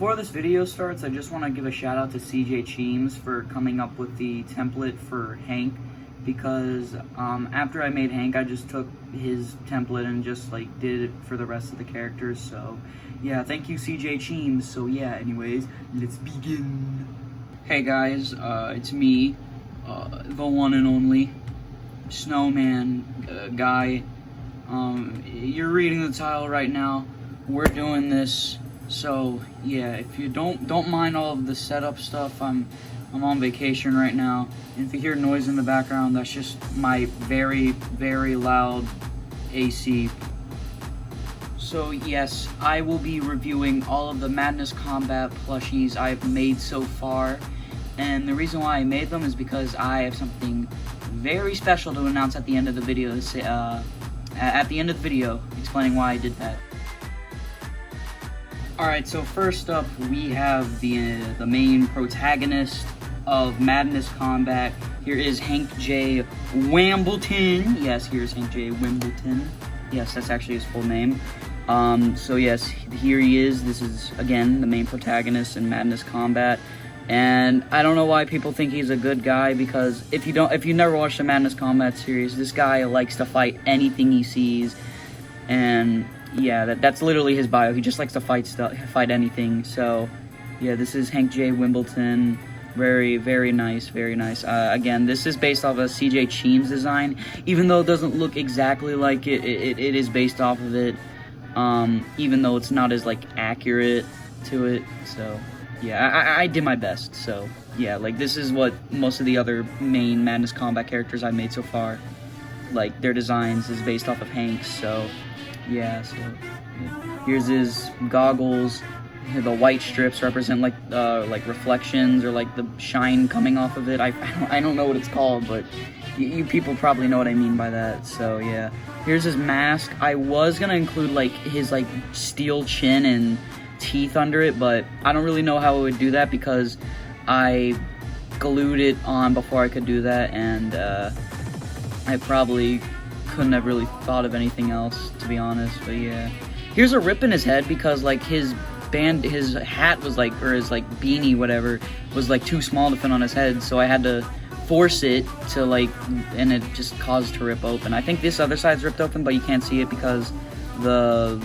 before this video starts, I just want to give a shout out to CJ Cheems for coming up with the template for Hank, because after I made Hank, I just took his template and just like did it for the rest of the characters. So yeah, thank you CJ Cheems. So yeah, anyways, let's begin. Hey guys, it's me, the one and only Snowman guy. You're reading the title right now. We're doing this. So yeah, if you don't mind all of the setup stuff, I'm on vacation right now. And if you hear noise in the background, that's just my very, very loud AC. So yes, I will be reviewing all of the Madness Combat plushies I've made so far. And the reason why I made them is because I have something very special to announce at the end of the video. At the end of the video, explaining why I did that. Alright, so first up, we have the main protagonist of Madness Combat. Here is Hank J. Wambleton. Yes, here's Hank J. Wambleton. Yes, that's actually his full name. So yes, here he is. This is, again, the main protagonist in Madness Combat. And I don't know why people think he's a good guy, because if you never watched the Madness Combat series, this guy likes to fight anything he sees. And yeah, that's literally his bio. He just likes to fight anything. So yeah, this is Hank J. Wambleton. Very, very nice, very nice. Again, this is based off a CJ Cheems design. Even though it doesn't look exactly like it, it is based off of it. Even though it's not as like accurate to it. So yeah, I did my best. So yeah, like this is what most of the other main Madness Combat characters I've made so far, like their designs is based off of Hank's. So yeah, so yeah. Here's his goggles. The white strips represent like reflections or like the shine coming off of it. I don't know what it's called, but you people probably know what I mean by that. So yeah, here's his mask. I was gonna include like his like steel chin and teeth under it, but I don't really know how I would do that because I glued it on before I could do that, and I probably couldn't have really thought of anything else, to be honest. But yeah, here's a rip in his head because like his hat was like, or his like beanie, whatever, was like too small to fit on his head, so I had to force it to like, and it just caused it to rip open. I think this other side's ripped open, but you can't see it because the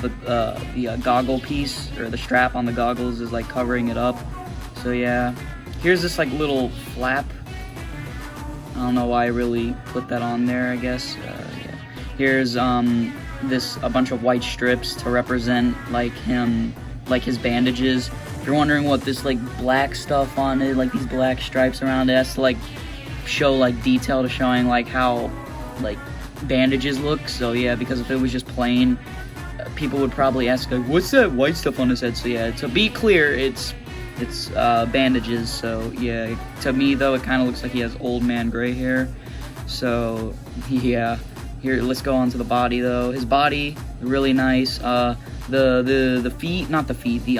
goggle piece, or the strap on the goggles, is like covering it up. So yeah, here's this like little flap. I don't know why I really put that on there, I guess. Yeah. Here's a bunch of white strips to represent like him, like his bandages. If you're wondering what this like black stuff on it, like these black stripes around it, has to like show like detail to showing like how like bandages look. So yeah, because if it was just plain, people would probably ask like, what's that white stuff on his head? So yeah, to be clear, it's bandages. So yeah, to me though, it kind of looks like he has old man gray hair. So yeah, here, let's go on to the body though. His body, really nice. The feet, not the feet, the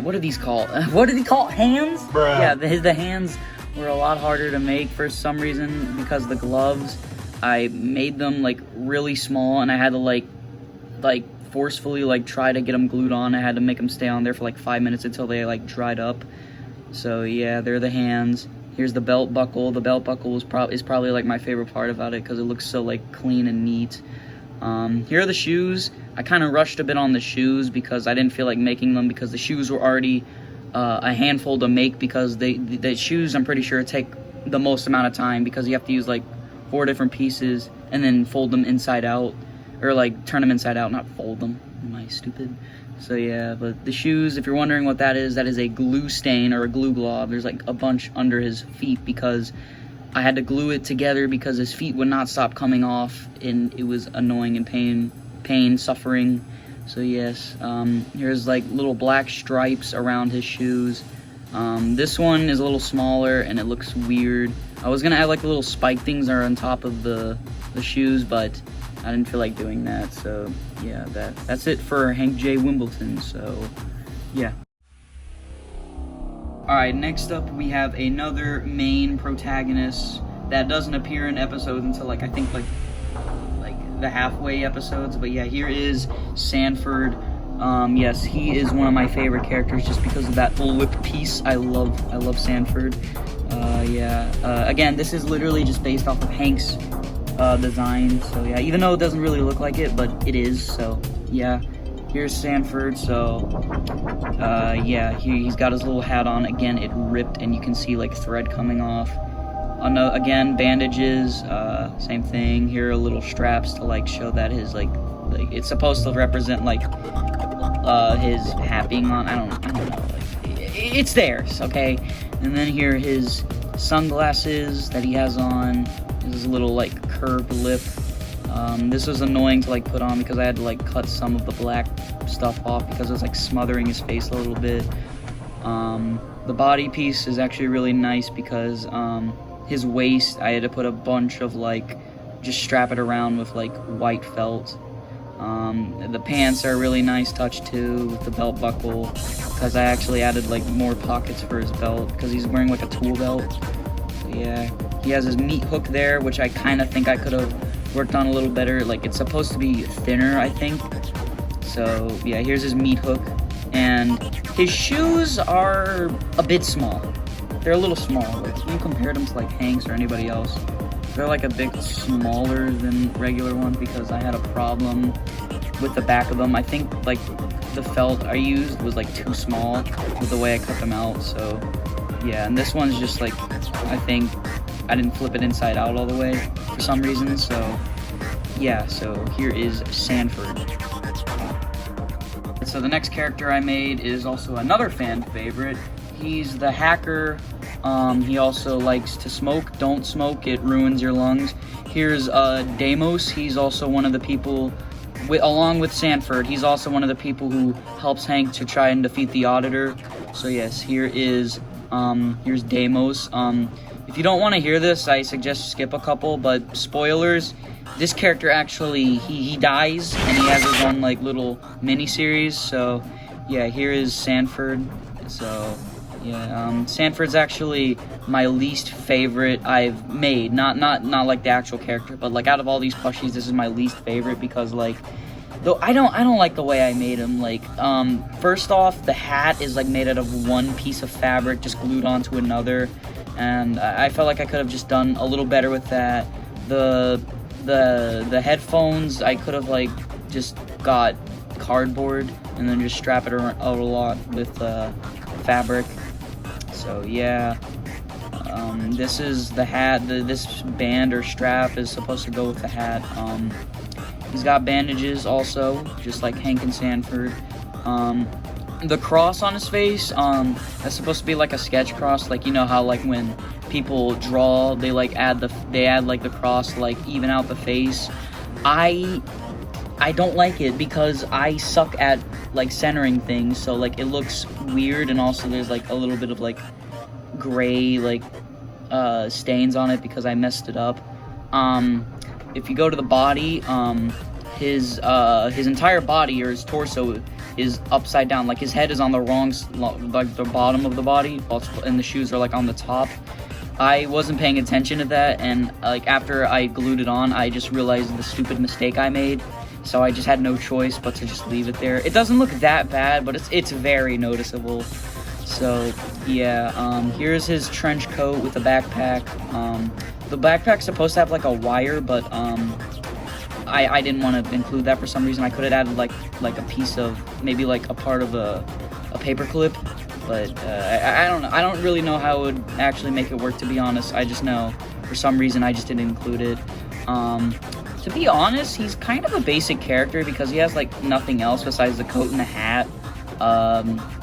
what are these called? What are they called? Hands? Bruh. Yeah, the hands were a lot harder to make for some reason because the gloves, I made them like really small, and I had to like forcefully like try to get them glued on. I had to make them stay on there for like 5 minutes until they like dried up. So yeah, they're the hands. Here's the belt buckle. The belt buckle is probably like my favorite part about it because it looks so like clean and neat. Here are the shoes. I kind of rushed a bit on the shoes because I didn't feel like making them, because the shoes were already a handful to make, because the shoes, I'm pretty sure, take the most amount of time because you have to use like 4 different pieces and then fold them inside out, or like turn them inside out, not fold them. Am I stupid? So yeah, but the shoes, if you're wondering what that is a glue stain or a glue glob. There's like a bunch under his feet because I had to glue it together because his feet would not stop coming off, and it was annoying and pain, suffering. So yes, here's like little black stripes around his shoes. This one is a little smaller and it looks weird. I was gonna add like little spike things are on top of the shoes, but I didn't feel like doing that. So yeah, that's it for Hank J. Wambleton. So yeah. Alright, next up we have another main protagonist that doesn't appear in episodes until like, I think like the halfway episodes. But yeah, here is Sanford. Yes, he is one of my favorite characters just because of that lip piece. I love Sanford. Again, this is literally just based off of Hank's design. So yeah, even though it doesn't really look like it, but it is. So yeah, here's Sanford. So yeah, he's got his little hat on. Again, it ripped, and you can see like thread coming off. Again, bandages. Same thing. Here are little straps to like show that his like it's supposed to represent like his hat being on. I don't know. Like, it's theirs, okay. And then here are his sunglasses that he has on. His little like curved lip. This was annoying to like put on because I had to like cut some of the black stuff off because it was like smothering his face a little bit. The body piece is actually really nice because his waist, I had to put a bunch of like just strap it around with like white felt. The pants are a really nice touch too with the belt buckle because I actually added like more pockets for his belt because he's wearing like a tool belt. So, yeah, he has his meat hook there, which I kind of think I could have worked on a little better. Like it's supposed to be thinner, I think. So yeah, here's his meat hook, and his shoes are a bit small. They're a little small. Like if you compared them to like Hank's or anybody else, they're like a bit smaller than regular ones because I had a problem with the back of them. I think like the felt I used was like too small with the way I cut them out. So yeah, and this one's just like, I think I didn't flip it inside out all the way for some reason. So yeah, so here is Sanford. So the next character I made is also another fan favorite. He's the hacker. He also likes to smoke. Don't smoke, it ruins your lungs. Here's Dimas. He's also one of the people, along with Sanford, he's also one of the people who helps Hank to try and defeat the Auditor. So yes, here's Dimas. If you don't want to hear this, I suggest skip a couple, but spoilers, this character actually, he dies, and he has his own like little mini-series. So yeah, here is Sanford. So yeah, Sanford's actually my least favorite I've made. Not like the actual character, but like out of all these plushies, this is my least favorite because like, though I don't like the way I made him. Like, first off, the hat is like made out of one piece of fabric just glued onto another, and I felt like I could have just done a little better with that. The headphones, I could have like just got cardboard and then just strap it around a lot with fabric. So yeah, this is the hat. This band or strap is supposed to go with the hat. He's got bandages also, just like Hank and Sanford. The cross on his face, that's supposed to be like a sketch cross. Like, you know how like when people draw, they add like the cross to like even out the face. I don't like it because I suck at like centering things, so like it looks weird, and also there's like a little bit of like gray like stains on it because I messed it up. If you go to the body, his entire body or his torso is upside down. Like his head is on the wrong, like the bottom of the body, and the shoes are like on the top. I wasn't paying attention to that, and like after I glued it on, I just realized the stupid mistake I made. So I just had no choice but to just leave it there. It doesn't look that bad, but it's very noticeable. So yeah, here's his trench coat with a backpack. The backpack's supposed to have like a wire, but I didn't want to include that for some reason. I could have added like a piece of, maybe like a part of a paper clip, but I don't know. I don't really know how it would actually make it work, to be honest. I just know for some reason I just didn't include it. To be honest, he's kind of a basic character because he has like nothing else besides the coat and the hat.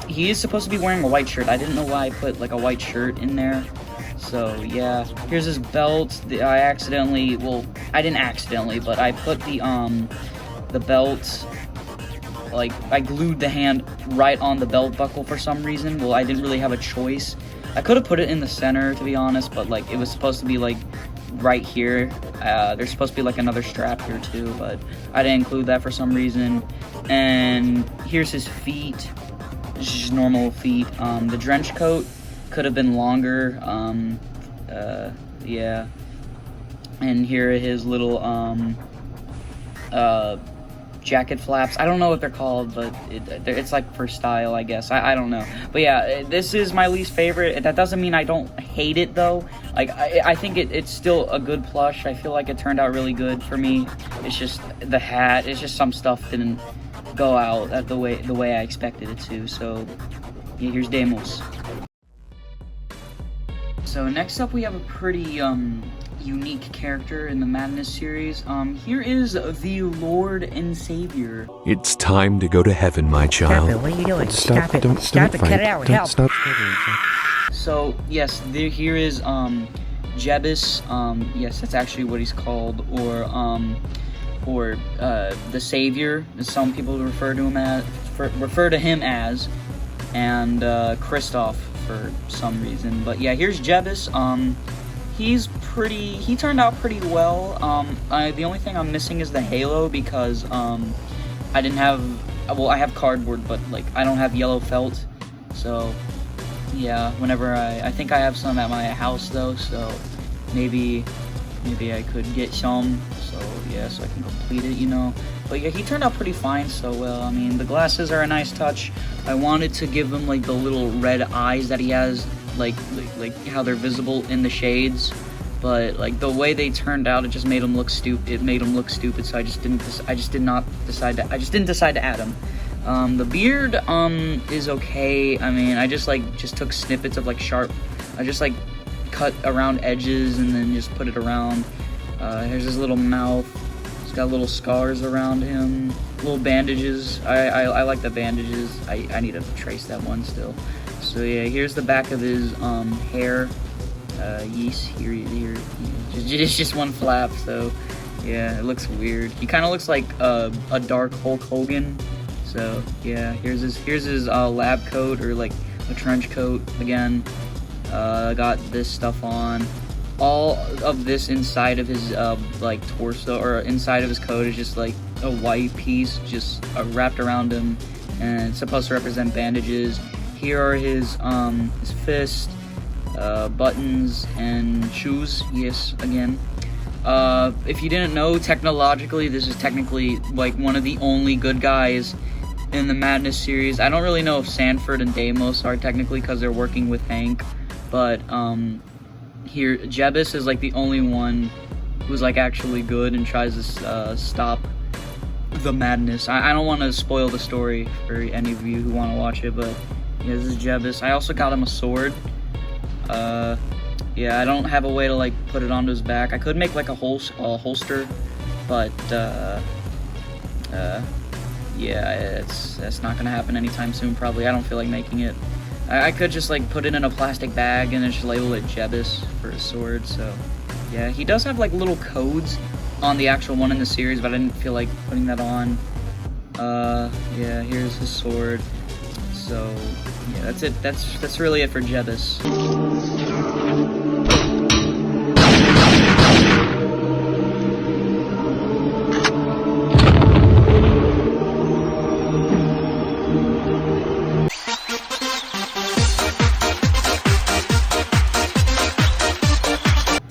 He is supposed to be wearing a white shirt. I didn't know why I put like a white shirt in there. So yeah, here's his belt. I didn't accidentally, but I put the belt, like I glued the hand right on the belt buckle for some reason. Well, I didn't really have a choice. I could have put it in the center, to be honest, but like it was supposed to be like right here. There's supposed to be like another strap here too, but I didn't include that for some reason. And here's his feet, just normal feet. The trench coat could have been longer. Yeah. And here are his little jacket flaps. I don't know what they're called, but it's like for style, I guess. I don't know. But yeah, this is my least favorite. That doesn't mean I don't hate it, though. Like, I think it's still a good plush. I feel like it turned out really good for me. It's just the hat. It's just some stuff didn't go out the way I expected it to. So, yeah, here's Dimas. So next up, we have a pretty unique character in the Madness series. Here is the Lord and Savior. It's time to go to heaven, my child. Stop it, what are you doing? Stop it, don't Stop it, fight. cut it out, Don't help. stop. So yes, here is Jebus. Yes, that's actually what he's called, or the Savior, as some people refer to him as, and Kristoff for some reason. But yeah, here's Jebus. He turned out pretty well. The only thing I'm missing is the halo, because I didn't have, well, I have cardboard, but like I don't have yellow felt. So yeah, whenever I think I have some at my house though, so maybe I could get some, so yeah, so I can complete it, you know. But yeah, he turned out pretty fine, so well, I mean, the glasses are a nice touch. I wanted to give him like the little red eyes that he has, like how they're visible in the shades, but like the way they turned out, it just made him look stupid. So I just didn't decide to add him. The beard is okay. I mean, I just took snippets of like I just like cut around edges and then just put it around. Here's his little mouth. He's got little scars around him, little bandages. I like the bandages. I need to trace that one still. So yeah, here's the back of his hair. Here. It's just one flap. So yeah, it looks weird. He kind of looks like a dark Hulk Hogan. So yeah, here's his lab coat, or like a trench coat again. Got this stuff on. All of this inside of his like torso, or inside of his coat, is just like a white piece just wrapped around him, and it's supposed to represent bandages. Here are his fist, buttons, and shoes. Yes, again. If you didn't know, technologically, this is technically like one of the only good guys in the Madness series. I don't really know if Sanford and Dimas are technically, because they're working with Hank, but here Jebus is like the only one who's like actually good and tries to stop the Madness. I don't want to spoil the story for any of you who want to watch it, but yeah, this is Jebus. I also got him a sword. Yeah, I don't have a way to like put it onto his back. I could make like a holster, but yeah, that's not gonna happen anytime soon. Probably. I don't feel like making it. I could just like put it in a plastic bag and then just label it Jebus for his sword. So yeah, he does have like little codes on the actual one in the series, but I didn't feel like putting that on. Yeah, here's his sword. So yeah, that's it. That's really it for Jebus.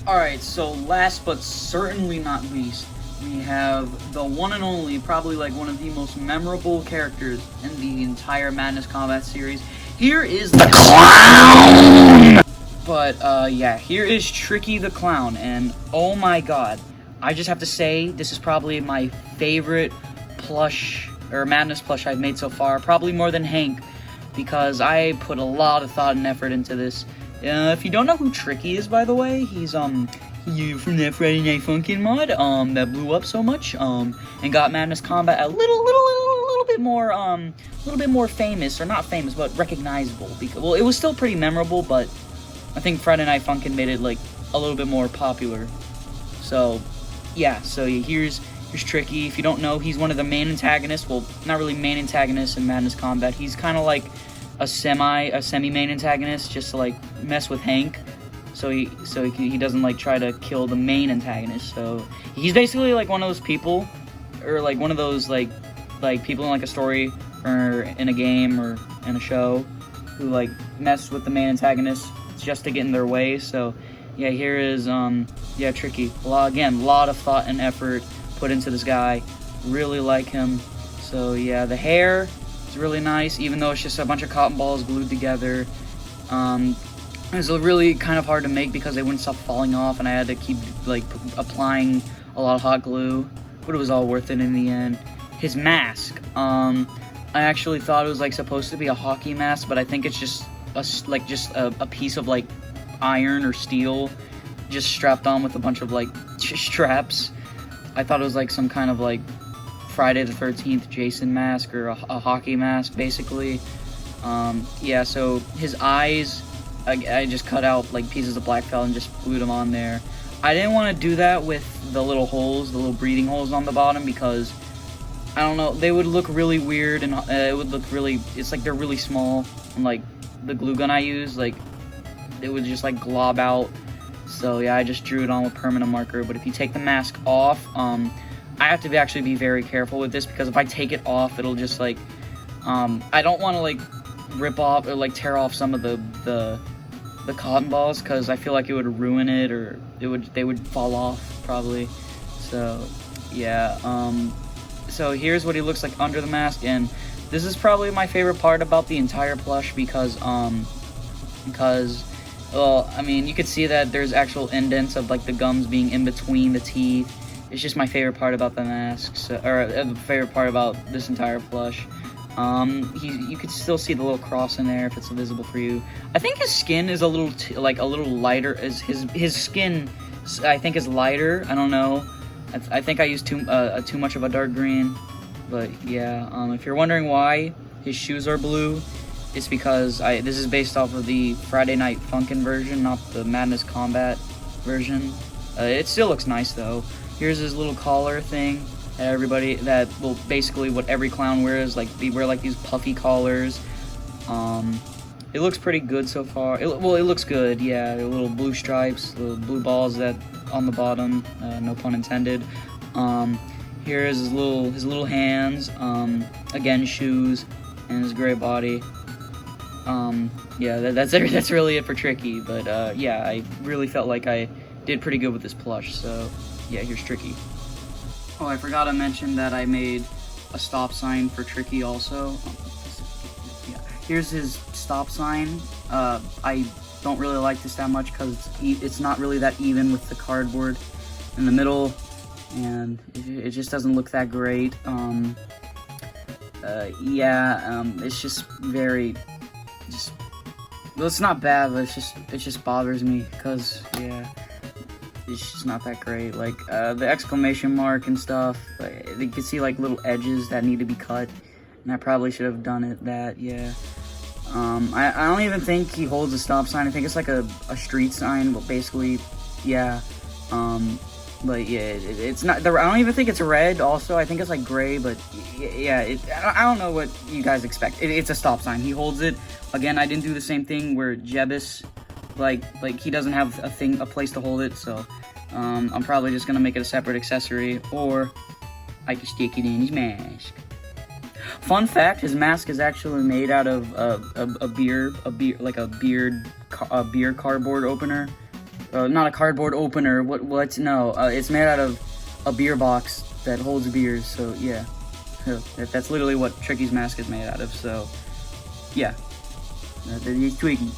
Alright, so last but certainly not least, we have the one and only, probably like one of the most memorable characters in the entire Madness Combat series. Here is the Clown! But, yeah, here is Tricky the Clown, and oh my god, I just have to say, this is probably my favorite plush, or Madness plush I've made so far, probably more than Hank, because I put a lot of thought and effort into this. If you don't know who Tricky is, by the way, he's, from that Friday Night Funkin' mod, that blew up so much, and got Madness Combat a little bit more famous, or not famous, but recognizable, because, well, it was still pretty memorable, but I think Friday Night Funkin' made it, like, a little bit more popular. So, yeah, here's Tricky. If you don't know, he's one of the main antagonists, well, not really main antagonists in Madness Combat, he's kind of like a semi-main antagonist, just to, like, mess with Hank, so he doesn't, like, try to kill the main antagonist. So he's basically like one of those people, or like one of those like people in like a story or in a game or in a show, who like mess with the main antagonist just to get in their way. So yeah, here is yeah, Tricky. A lot of thought and effort put into this guy. Really like him. So yeah, the hair is really nice, even though it's just a bunch of cotton balls glued together. It was really kind of hard to make because they wouldn't stop falling off, and I had to keep like applying a lot of hot glue, but it was all worth it in the end. His mask, I actually thought it was like supposed to be a hockey mask, but I think it's just a piece of like iron or steel just strapped on with a bunch of like straps. I thought it was like some kind of like Friday the 13th Jason mask or a hockey mask, basically. Yeah, so his eyes, I just cut out like pieces of black felt and just glued them on there. I didn't want to do that with the little holes, the little breathing holes on the bottom, because I don't know, they would look really weird, and it would look really, it's like they're really small, and like the glue gun I use, like it would just like glob out. So yeah, I just drew it on with permanent marker. But if you take the mask off, I have to actually be very careful with this, because if I take it off, it'll just like, I don't want to like rip off or like tear off some of the cotton balls, because I feel like it would ruin it, or they would fall off probably. So yeah, so here's what he looks like under the mask, and this is probably my favorite part about the entire plush, because well, I mean, you could see that there's actual indents of like the gums being in between the teeth. It's just my favorite part about the masks, or the favorite part about this entire plush. You could still see the little cross in there if it's visible for you. I think his skin is a little like a little lighter. His skin, I think, is lighter. I don't know. I think I used too much of a dark green. But yeah, if you're wondering why his shoes are blue, it's because this is based off of the Friday Night Funkin' version, not the Madness Combat version. It still looks nice though. Here's his little collar thing. That will basically what every clown wears, like they wear like these puffy collars. It looks pretty good so far. It looks good, yeah. Little blue stripes, little blue balls that on the bottom, no pun intended. Here is his little hands. Again, shoes, and his gray body. Yeah, that's really it for Tricky. But yeah, I really felt like I did pretty good with this plush. So yeah, here's Tricky. Oh, I forgot to mention that I made a stop sign for Tricky also. Yeah. Here's his stop sign. I don't really like this that much because it's not really that even with the cardboard in the middle, and it just doesn't look that great. It's just very, well, it's not bad, but it just bothers me because, yeah. It's just not that great. Like the exclamation mark and stuff, you can see like little edges that need to be cut, and I probably should have done it that. Yeah. I don't even think he holds a stop sign. I think it's like a street sign, but basically, yeah. But yeah, it's not. I don't even think it's red. Also, I think it's like gray. But yeah, I don't know what you guys expect. It's a stop sign. He holds it. Again, I didn't do the same thing where Jebus. Like he doesn't have a place to hold it, so I'm probably just gonna make it a separate accessory, or I can stick it in his mask. Fun fact: his mask is actually made out of a beer cardboard opener. Not a cardboard opener. What? No, it's made out of a beer box that holds beers. So yeah, that's literally what Tricky's mask is made out of. So yeah, that is Twiggy.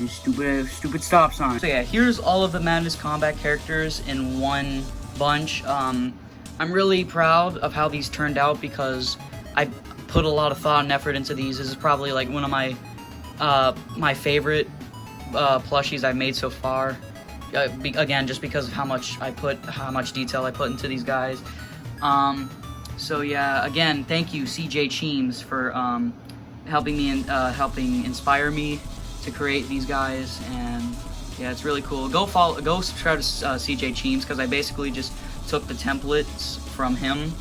Stupid stop sign. So yeah, here's all of the Madness Combat characters in one bunch. I'm really proud of how these turned out because I put a lot of thought and effort into these. This is probably like one of my favorite plushies I've made so far. Again, just because of how much detail I put into these guys. So yeah, again, thank you CJ Cheems for helping inspire me to create these guys, and yeah, it's really cool. Go subscribe to CJ Cheems, because I basically just took the templates from him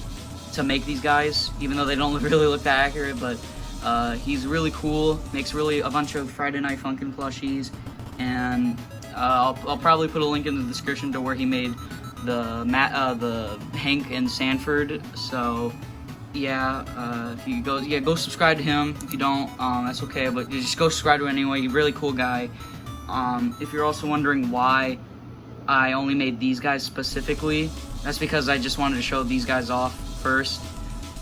to make these guys, even though they don't really look that accurate, but he's really cool, makes a bunch of Friday Night Funkin' plushies, and I'll probably put a link in the description to where he made the Hank and Sanford. So yeah, if you go subscribe to him. If you don't, that's okay, but just go subscribe to him anyway. He's a really cool guy. If you're also wondering why I only made these guys specifically, that's because I just wanted to show these guys off first.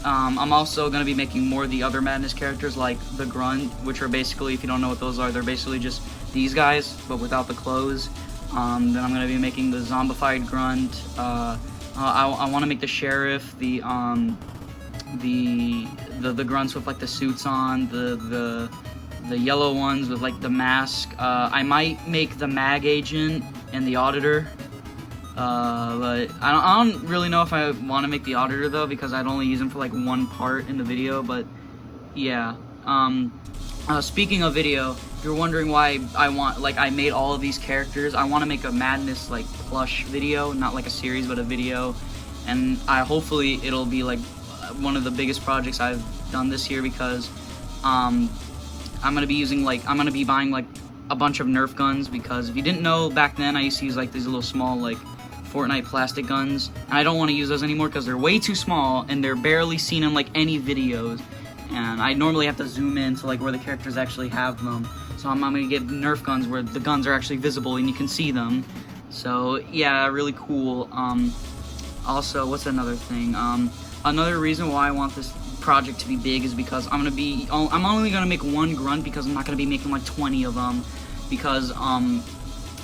I'm also going to be making more of the other Madness characters, like the Grunt, which are basically, if you don't know what those are, they're basically just these guys, but without the clothes. Then I'm going to be making the zombified Grunt. I want to make the Sheriff, the Grunts with like the suits on, the yellow ones with like the mask. I might make the Mag Agent and the Auditor. But I don't really know if I want to make the Auditor though, because I'd only use him for like one part in the video. But yeah, speaking of video, if you're wondering why I made all of these characters, I want to make a Madness like plush video, not like a series but a video, and hopefully it'll be like one of the biggest projects I've done this year, because I'm gonna be buying like a bunch of Nerf guns, because if you didn't know, back then I used to use like these little small like Fortnite plastic guns, and I don't want to use those anymore because they're way too small and they're barely seen in like any videos, and I normally have to zoom in to like where the characters actually have them. So I'm gonna get Nerf guns where the guns are actually visible and you can see them. So yeah, really cool. Also, what's another thing? Another reason why I want this project to be big is because I'm only gonna make one Grunt, because I'm not gonna be making like 20 of them, because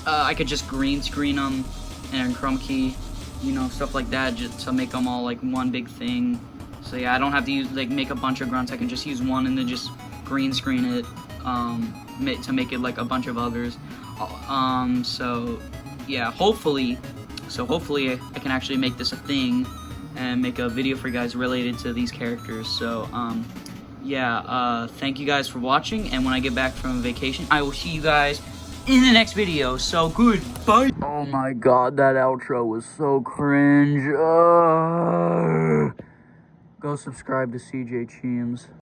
I could just green screen them and chroma key, you know, stuff like that, just to make them all like one big thing. So yeah, I don't have to make a bunch of Grunts. I can just use one and then just green screen it to make it like a bunch of others. So yeah, hopefully I can actually make this a thing and make a video for you guys related to these characters. So yeah, thank you guys for watching, and when I get back from vacation, I will see you guys in the next video. So goodbye. Oh my god, that outro was so cringe. Go subscribe to CJ Cheems.